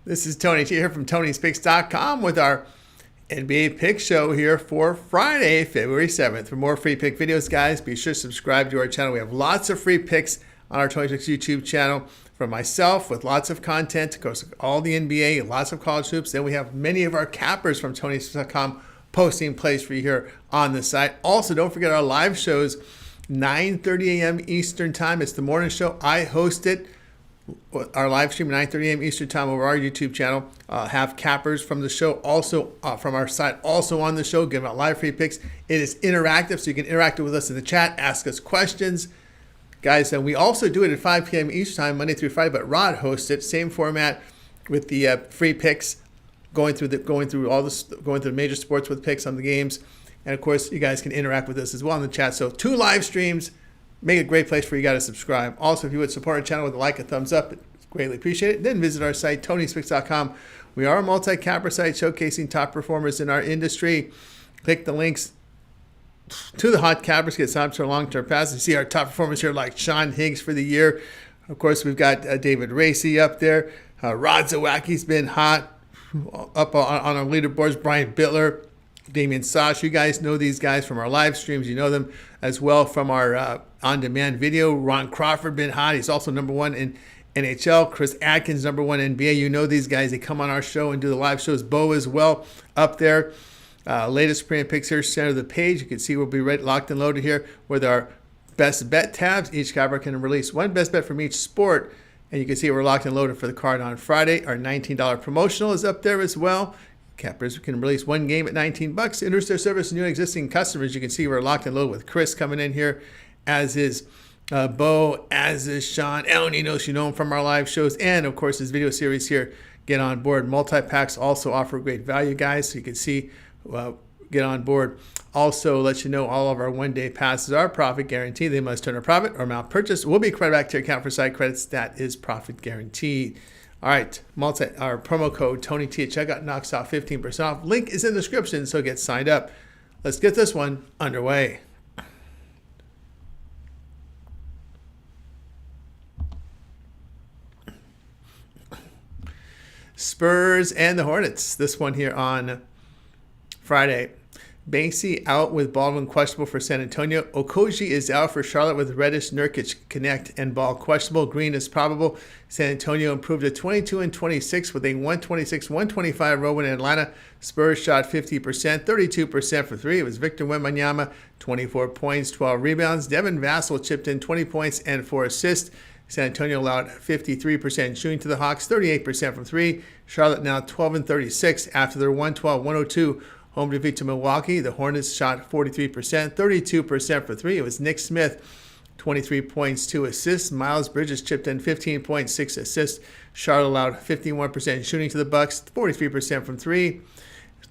This is Tony T here from Tony'sPicks.com with our NBA Pick Show here for Friday, February 7th. For more free pick videos, guys, be sure to subscribe to our channel. We have lots of free picks on our Tony Picks YouTube channel from myself with lots of content, of course, all the NBA, lots of college hoops. Then we have many of our cappers from Tony'sPicks.com posting plays for you here on the site. Also, don't forget our live shows, 9:30 a.m. Eastern Time. It's the morning show. I host it. Our live stream, 9:30 a.m. Eastern Time over our YouTube channel. Have cappers from the show, also from our site, also on the show, giving out live free picks. It is interactive, so you can interact with us in the chat, ask us questions. Guys, and we also do it at 5 p.m. Eastern Time, Monday through Friday, but Rod hosts it. Same format with the free picks, going through the major sports with picks on the games. And of course, you guys can interact with us as well in the chat. So 2 live streams. Make a great place for you guys to subscribe. Also, if you would support our channel with a like, a thumbs up, it's greatly appreciated. Then visit our site, Tony'sPicks.com. We are a multi-capper site showcasing top performers in our industry. Click the links to the hot cappers, get signed up to our long-term passes. You see our top performers here like Sean Higgs for the year. Of course, we've got David Racy up there. Rod Zawacki's been hot. Up on our leaderboards, Brian Bittler, Damian Sosh. You guys know these guys from our live streams. You know them as well from our on-demand video. Ron Crawford been hot. He's also #1 in NHL. Chris Atkins, #1 NBA. You know these guys. They come on our show and do the live shows. Bo as well up there. Latest premium picks here, center of the page. You can see we'll be locked and loaded here with our best bet tabs. Each capper can release one best bet from each sport. And you can see we're locked and loaded for the card on Friday. Our $19 promotional is up there as well. Cappers can release one game at $19. Introduce their service to new and existing customers. You can see we're locked and loaded with Chris coming in here, as is Bo, as is Sean. El Ninos, you know him from our live shows. And, of course, this video series here, Get On Board. Multi-packs also offer great value, guys. So you can see, get on board. Also, let you know all of our one-day passes are profit guaranteed. They must turn a profit or amount purchased will be credited back to your account for site credits. That is profit guaranteed. All right, our promo code TonyT at checkout knocks off 15% off. Link is in the description, so get signed up. Let's get this one underway. Spurs and the Hornets. This one here on Friday. Banksy out with Baldwin questionable for San Antonio. Okogie is out for Charlotte with Reddish, Nurkic, Connect, and Ball questionable. Green is probable. San Antonio improved to 22-26 with a 126-125 road win in Atlanta. Spurs shot 50%, 32% for 3. It was Victor Wembanyama, 24 points, 12 rebounds. Devin Vassell chipped in 20 points and 4 assists. San Antonio allowed 53% shooting to the Hawks, 38% from 3. Charlotte now 12-36 after their 112-102 home defeat to Milwaukee. The Hornets shot 43%, 32% for 3. It was Nick Smith, 23 points, 2 assists. Miles Bridges chipped in 15 points, 6 assists. Charlotte allowed 51% shooting to the Bucks, 43% from 3.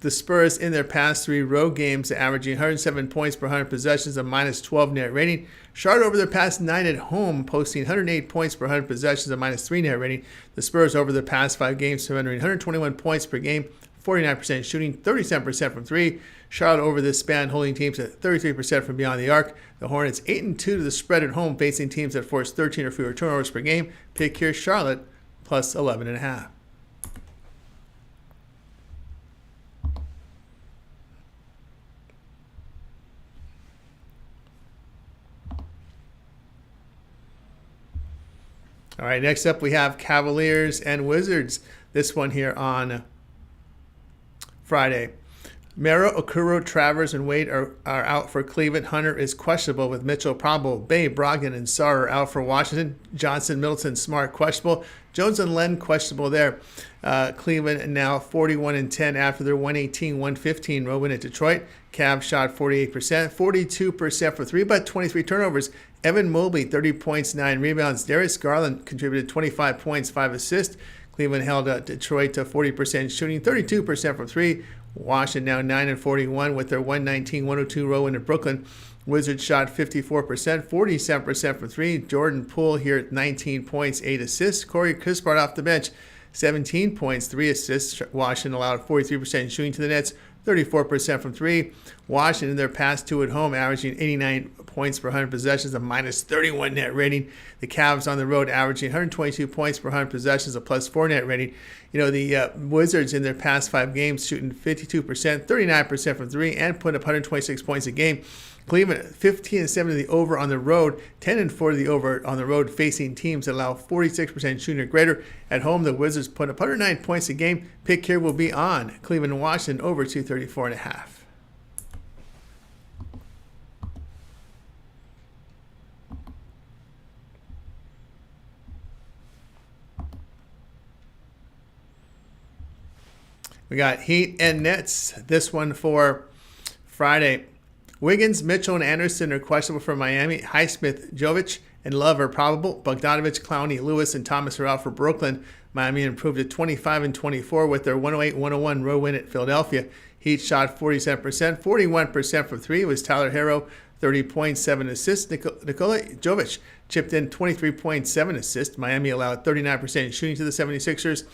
The Spurs in their past 3 road games averaging 107 points per 100 possessions, a -12 net rating. Charlotte over their past 9 at home, posting 108 points per 100 possessions, a -3 net rating. The Spurs over their past 5 games, surrendering 121 points per game, 49% shooting, 37% from 3. Charlotte over this span, holding teams at 33% from beyond the arc. The Hornets 8-2 to the spread at home, facing teams that force 13 or fewer turnovers per game. Pick here Charlotte plus 11.5. All right, next up we have Cavaliers and Wizards. This one here on Friday. Mero, Okoro, Travers, and Wade are out for Cleveland. Hunter is questionable with Mitchell probable. Bay, Brogdon, and Sarr are out for Washington. Johnson, Middleton, Smart questionable. Jones and Len questionable there. Cleveland now 41-10 after their 118-115 road win at Detroit. Cavs shot 48%, 42% for 3, but 23 turnovers. Evan Mobley, 30 points, 9 rebounds. Darius Garland contributed 25 points, 5 assists. Cleveland held Detroit to 40% shooting, 32% from 3. Washington now 9-41 with their 119-102 road win at Brooklyn. Wizards shot 54%, 47% from 3. Jordan Poole here at 19 points, 8 assists. Corey Kispert off the bench, 17 points, 3 assists. Washington allowed 43% shooting to the Nets, 34% from three. Washington, in their past two at home, averaging 89 points per 100 possessions, a minus 31 net rating. The Cavs on the road averaging 122 points per 100 possessions, a plus 4 net rating. You know, the Wizards in their past 5 games shooting 52%, 39% from three, and putting up 126 points a game. Cleveland 15-7 to the over on the road, 10-4 to the over on the road, facing teams that allow 46% shooting or greater. At home, the Wizards put up 109 points a game. Pick here will be on Cleveland and Washington over 234.5. We got Heat and Nets. This one for Friday. Wiggins, Mitchell, and Anderson are questionable for Miami. Highsmith, Jovic, and Love are probable. Bogdanovich, Clowney, Lewis, and Thomas are out for Brooklyn. Miami improved to 25-24 with their 108-101 road win at Philadelphia. Heat shot 47%, 41% from three. It was Tyler Herro, 30 points, 7 assists. Nikola Jovic chipped in 23.7 assists. Miami allowed 39% shooting to the 76ers.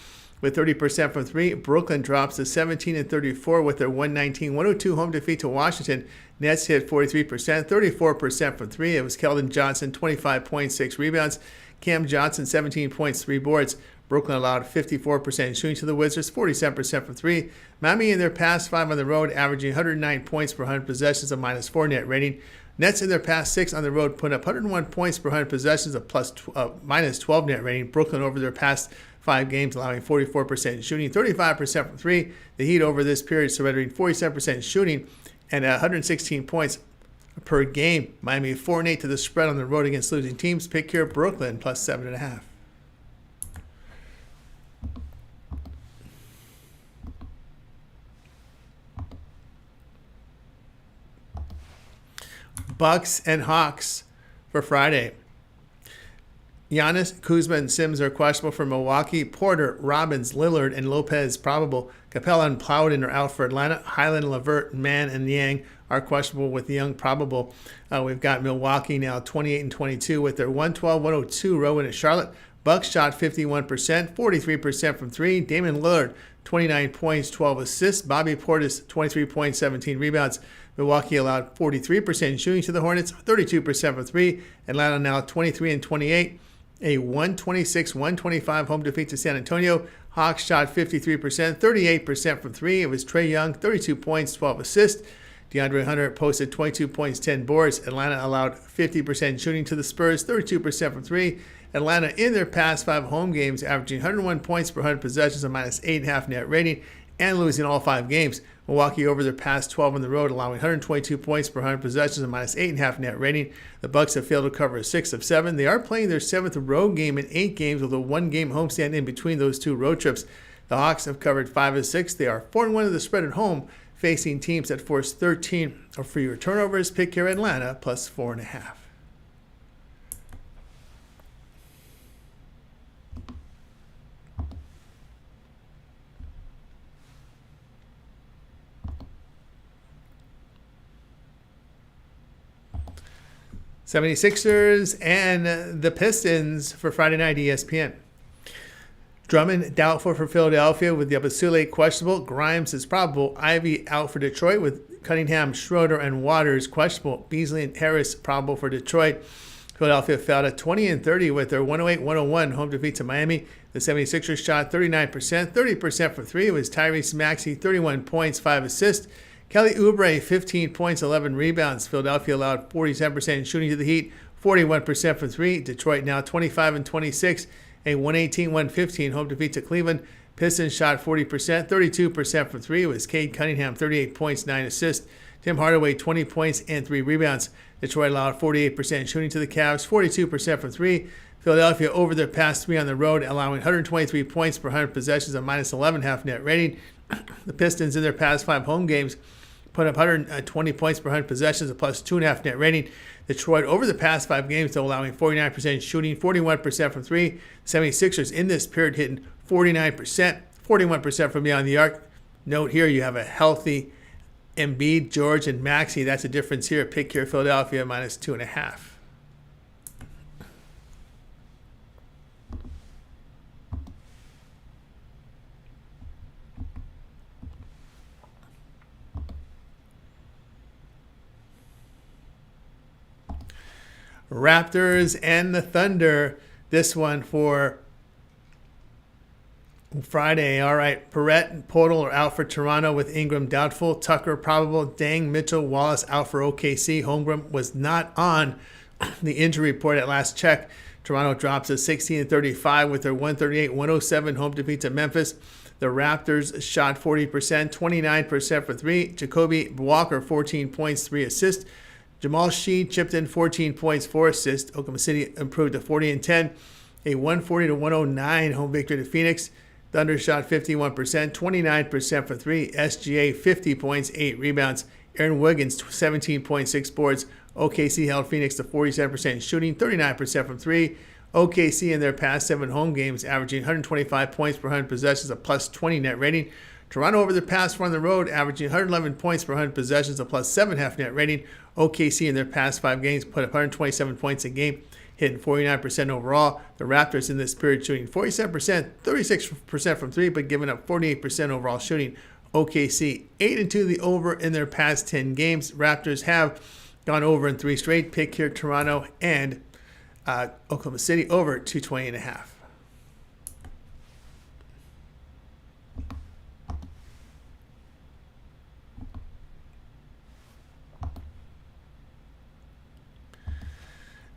With 30% from three, Brooklyn drops to 17-34 with their 119-102 home defeat to Washington. Nets hit 43%, 34% from three. It was Keldon Johnson, 25.6 rebounds. Cam Johnson, 17 points, 3 boards. Brooklyn allowed 54% shooting to the Wizards, 47% from three. Miami in their past 5 on the road, averaging 109 points per 100 possessions, a minus 4 net rating. Nets in their past 6 on the road, putting up 101 points per 100 possessions, a minus 12 net rating. Brooklyn over their past 5 games, allowing 44% shooting, 35% from three. The Heat over this period surrendering 47% shooting and 116 points per game. Miami 4-8 to the spread on the road against losing teams. Pick here Brooklyn plus 7.5. Bucks and Hawks for Friday. Giannis, Kuzma, and Sims are questionable for Milwaukee. Porter, Robbins, Lillard, and Lopez probable. Capella and Plowden are out for Atlanta. Highland, Levert, Mann, and Yang are questionable with Young probable. We've got Milwaukee now 28-22 with their 112-102 road win at Charlotte. Bucks shot 51%, 43% from three. Damian Lillard, 29 points, 12 assists. Bobby Portis, 23 points, 17 rebounds. Milwaukee allowed 43% shooting to the Hornets, 32% from three. Atlanta now 23-28. A 126-125 home defeat to San Antonio. Hawks shot 53%, 38% from three. It was Trae Young, 32 points, 12 assists. DeAndre Hunter posted 22 points, 10 boards. Atlanta allowed 50% shooting to the Spurs, 32% from three. Atlanta in their past 5 home games, averaging 101 points per 100 possessions, a minus 8.5 net rating, and losing all 5 games. Milwaukee over their past 12 on the road, allowing 122 points per 100 possessions, a minus 8.5 net rating. The Bucks have failed to cover 6 of 7. They are playing their 7th road game in 8 games with a 1-game homestand in between those 2 road trips. The Hawks have covered 5 of 6. They are 4-1 of the spread at home, facing teams that force 13 or fewer turnovers. Pick here Atlanta plus 4.5. '76ers and the Pistons for Friday night ESPN. Drummond doubtful for Philadelphia with Yabusele questionable. Grimes is probable. Ivy out for Detroit with Cunningham, Schroeder, and Waters questionable. Beasley and Harris probable for Detroit. Philadelphia fell at 20-30 with their 108-101 home defeat to Miami. The 76ers shot 39%, 30% from three. It was Tyrese Maxey, 31 points, 5 assists. Kelly Oubre, 15 points, 11 rebounds. Philadelphia allowed 47% shooting to the Heat, 41% from three. Detroit now 25-26, a 118-115 home defeat to Cleveland. Pistons shot 40%, 32% from three. It was Cade Cunningham, 38 points, 9 assists. Tim Hardaway, 20 points and 3 rebounds. Detroit allowed 48% shooting to the Cavs, 42% from three. Philadelphia over their past 3 on the road, allowing 123 points per 100 possessions, a minus 11.5 net rating. The Pistons in their past 5 home games put up 120 points per 100 possessions, a plus 2.5 net rating. Detroit over the past 5 games, though, allowing 49% shooting, 41% from three. 76ers in this period hitting 49%, 41% from beyond the arc. Note here you have a healthy Embiid, George, and Maxey. That's a difference here. Pick here Philadelphia minus 2.5. Raptors and the Thunder. This one for Friday. All right. Perrette and Portal are out for Toronto with Ingram doubtful. Tucker probable. Dang, Mitchell, Wallace out for OKC. Holmgren was not on the injury report at last check. Toronto drops to 16-35 with their 138-107 home defeat to Memphis. The Raptors shot 40%, 29% for three. Jacoby Walker, 14 points, 3 assists. Jamal Sheed chipped in 14 points, 4 assists. Oklahoma City improved to 40-10. A 140-109 home victory to Phoenix. Thunder shot 51%, 29% for three. SGA, 50 points, 8 rebounds. Aaron Wiggins, 17.6 boards. OKC held Phoenix to 47% shooting, 39% from three. OKC in their past 7 home games averaging 125 points per 100 possessions, a plus 20 net rating. Toronto over the past 4 on the road averaging 111 points per 100 possessions, a plus 7.5 net rating. OKC in their past 5 games put up 127 points a game, hitting 49% overall. The Raptors in this period shooting 47%, 36% from three, but giving up 48% overall shooting. OKC 8-2 the over in their past 10 games. Raptors have gone over in 3 straight. Pick here Toronto and Oklahoma City over 220.5.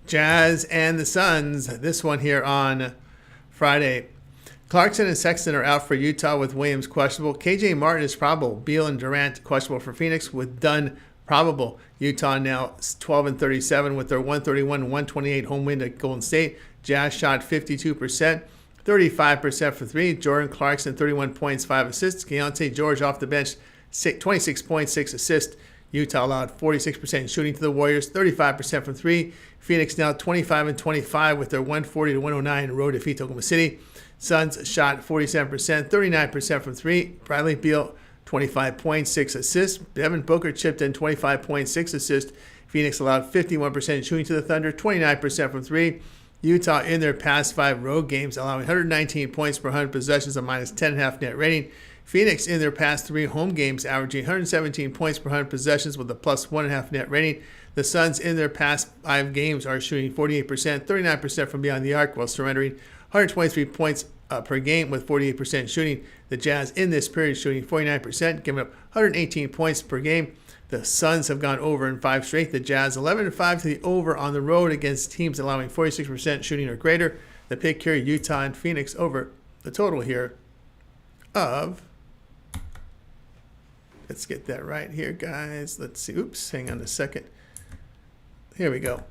Jazz and the Suns. This one here on Friday. Clarkson and Sexton are out for Utah with Williams questionable. KJ Martin is probable. Beal and Durant questionable for Phoenix with Dunn probable. Utah now 12-37 with their 131-128 home win at Golden State. Jazz shot 52%, 35% for three. Jordan Clarkson 31 points, 5 assists. Keontae George off the bench 26 points, 6 assists. Utah allowed 46% shooting to the Warriors, 35% from three. Phoenix now 25-25 with their 140-109 road defeat to Oklahoma City. Suns shot 47%, 39% from three. Bradley Beal 25 points, 6 assists. Devin Booker chipped in 25 points, 6 assists. Phoenix allowed 51% shooting to the Thunder, 29% from three. Utah in their past 5 road games allowing 119 points per 100 possessions, a minus 10.5 net rating. Phoenix in their past 3 home games averaging 117 points per 100 possessions with a plus 1.5 net rating. The Suns in their past 5 games are shooting 48%, 39% from beyond the arc while surrendering 123 points per game with 48% shooting. The Jazz in this period shooting 49%, giving up 118 points per game. The Suns have gone over in 5 straight. The Jazz 11-5 to the over on the road against teams allowing 46% shooting or greater. The pick here, Utah and Phoenix over the total here of, let's get that right here, guys. Let's see. Oops, hang on a second. Here we go.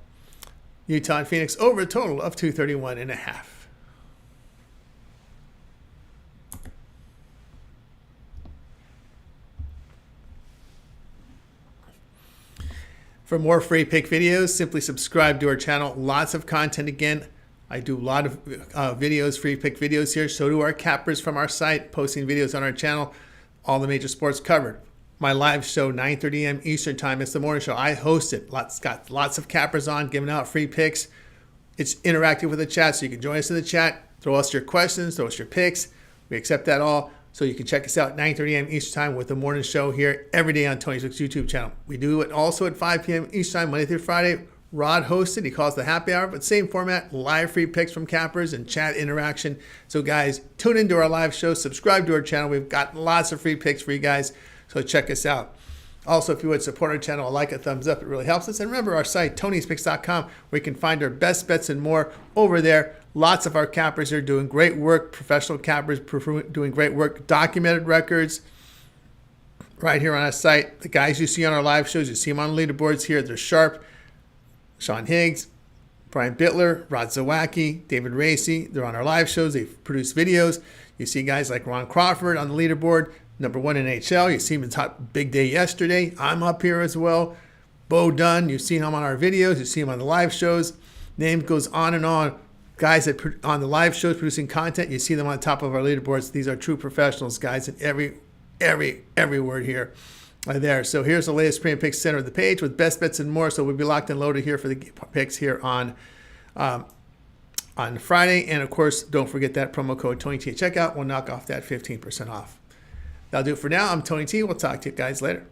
Utah and Phoenix over a total of 231.5. For more free pick videos, simply subscribe to our channel. Lots of content again. I do a lot of videos, free pick videos here. So do our cappers from our site, posting videos on our channel. All the major sports covered. My live show, 9:30 a.m. Eastern time. It's the morning show. I host it. Got lots of cappers on, giving out free picks. It's interactive with the chat, so you can join us in the chat. Throw us your questions, throw us your picks. We accept that all. So you can check us out 9:30 a.m. Eastern time with the morning show here every day on Tony's YouTube channel. We do it also at 5 p.m. Eastern time, Monday through Friday. Rod hosted. He calls the happy hour, but same format, live free picks from cappers and chat interaction. So guys, tune into our live show. Subscribe to our channel. We've got lots of free picks for you guys. So check us out. Also, if you would support our channel, a like, a thumbs up, it really helps us. And remember our site, Tony'sPicks.com, where you can find our best bets and more over there. Lots of our cappers are doing great work. Professional cappers doing great work. Documented records right here on our site. The guys you see on our live shows, you see them on the leaderboards here. They're sharp. Sean Higgs, Brian Bittler, Rod Zawacki, David Racy. They're on our live shows. They produce videos. You see guys like Ron Crawford on the leaderboard. #1 in NHL. You see him in top big day yesterday. I'm up here as well. Bo Dunn, you've seen him on our videos. You see him on the live shows. Name goes on and on. Guys that on the live shows producing content, you see them on top of our leaderboards. These are true professionals, guys, in every word here there. So here's the latest premium picks center of the page with best bets and more. So we'll be locked and loaded here for the picks here on Friday. And of course, don't forget that promo code TonyT at checkout. We'll knock off that 15% off. That'll do it for now. I'm Tony T. We'll talk to you guys later.